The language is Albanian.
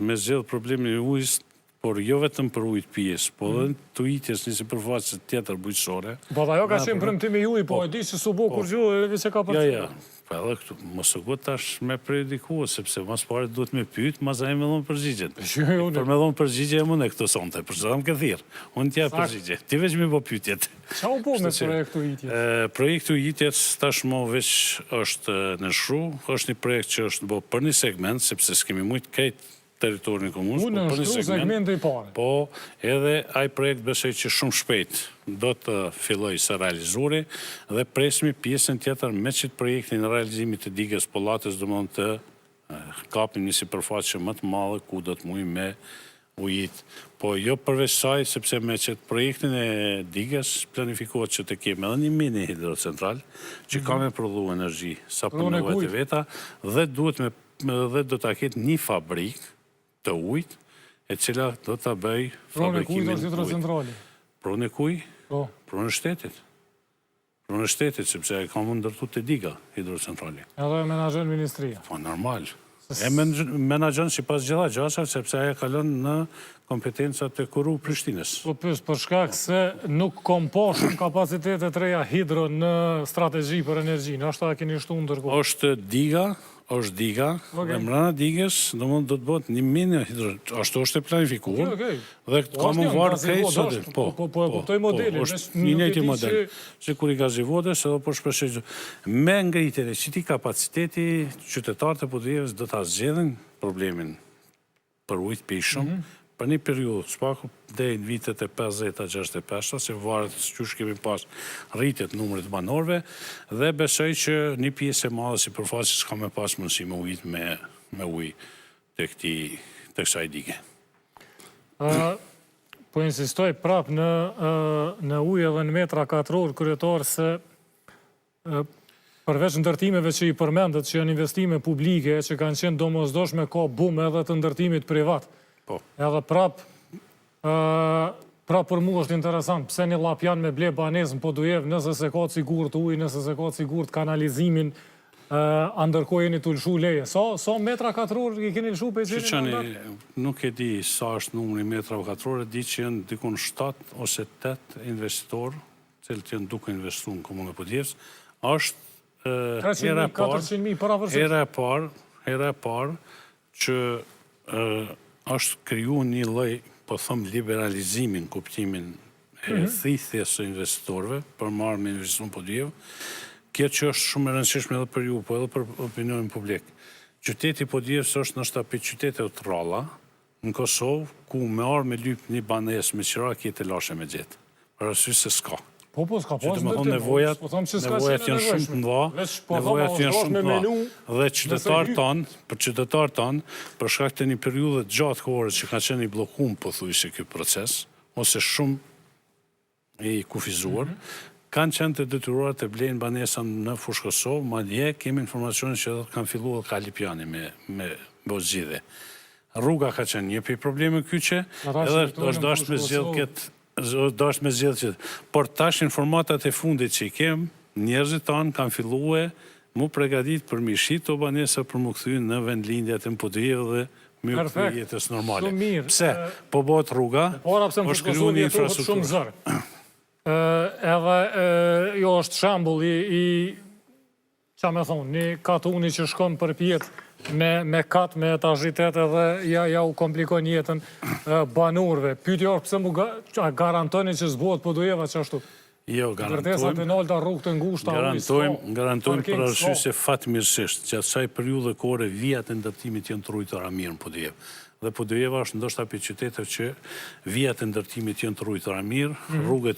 me zgjedh problemin e ujës, por jo vetëm për ujë pijes, po edhe të ujitjes një sipërfaqe tjetër bujqësore. Po ajo ka qenë premtimi juaj, po e di se s'u bë kur gjë, edhe se ka për. Ja, po edhe këtu mos u gut tash me prejudikuar, sepse mas pare duhet me pyet, mas ai më dhon përgjigjen. Për me dhon përgjigje e unë këto sonte, për çfarë më ke thirr. Unë t'jap përgjigje. Ti veç më bë pyetjet. Çfarë u bë me projekti i ujitjes? Projekti i ujitjes tashmë veç është në shru, është një projekt që është bë për një segment, sepse s'kemi shumë krejt teritorin komunës, po për një segment i parë. Po, edhe ai projekt besoj që shumë shpejt do të filloj së realizuri dhe presmi pjesën tjetër me qëtë projektin në realizimit të digës Pollatës do mund të kapim një sipërfaqe më të madhe ku do të mujmë me ujit. Po jo përveç saj, sepse me qëtë projektin e digës planifikohet që të kemi edhe një mini hidrocentral që ka me prodhu energji sa për nevojat e veta dhe do të ketë një fabrikë të ujt, e cila do të bëj fabrikimin ujt. Pronë e kuj? Pronë e shtetit. Pronë e shtetit, sepse e ka më ndërtu të diga hidrocentrali. Edhe e menagjen ministria? Po, normal. E menagjen si pas gjitha gjasa, sepse e kalon në kompetencat e kuru Prishtinës. Po për shkak se nuk komposhën kapacitetet reja hidro në strategji për energjinë, ashtu a keni shtu ndërkohë? është diga, dhe mrana digës, do mund do të bëtë një mini hidro, ashtu është e planifikuar, dhe ka më varë krejtë sotit. Po e kuptoj modelin. është një njëti model, që kur i ka zhivodes, edhe po shpeshe me ngritjen e qiti kapaciteti, qytetarët e Podujevës do të zgjedhin problemin për ujtë pishëm, për një periudhë, s'paku dhe në vitet e 50-65, se varet që kemi pas rritjet numrit banorve, dhe besoj që një pjesë e madhe si përfaqës ka me pas mundësi me ujtë me ujtë të kësaj dige. Po insistoj prap në ujë edhe në metra katror, kryetar, se përveç ndërtimeve që i përmendet, që janë investime publike, që kanë qenë domosdoshme ka bum edhe të ndërtimit privat. Edhe prap për mu është interesant, pse një lapjan me ble banesë në Podujevë, nëse se ka sigurt ujë, nëse se ka sigurt kanalizimin, ndërkohë jeni të lëshu leje. Sa metra katror i keni lëshu për i cilin mandat? Nuk e di sa është numri metra katror, e di që janë dikun 7 ose 8 investitor, cilët janë duke investu në Komunë e Podujevës, është era e parë që është kriju një lloj, po thëmë, liberalizimin, kuptimin e thithjes së investitorëve për marrë me investicion Podujevë, kjo që është shumë e rëndësishme edhe për ju, po edhe për opinionin publik. Qyteti Podujevës është nështë për qytete të rralla në Kosovë, ku me arë me lyp një banesë me qëra kjetë e lashe me gjithë. Për arsye se s'ka. Po, s'ka pas ndërtim. Nevojat janë shumë të mëdha, nevojat janë shumë të mëdha. Dhe qytetarët tanë, për shkak të një periudhë të gjatë kohore që ka qenë i bllokuar pothuajse ky proces, ose shumë i kufizuar, kanë qenë të detyruar të blejnë banesa në fushë Kosovë, madje kemi informacione që kanë filluar Kalipjani me zgjidhje. Rruga ka qenë një pikë probleme kyçe, edhe është dashur me zgjedhje që por tash informatat e fundit që i kem, njerëzit tanë kanë filluar mu pregadit për mishit të banesa për mu kthyer në vendlindjet e Podujevë dhe më kthyer jetës normale. Pse? Po bëhet rruga, është krijuar një infrastrukturë. Edhe jo është shembull i qa me thonë, një katuni që shkon për pjetë me kat, me etazhitet edhe ja u komplikon jetën banorëve. Pyetja është pse mu garantoni që s'bëhet Podujeva që ashtu? Jo, garantojmë për arsye se fatmirësisht që asaj periudhe kohore vijat e ndërtimit janë të ruajtura mirë në Podujevë. Dhe Podujeva është ndoshta për qyteteve që vijat e ndërtimit janë të ruajtura mirë, rrugët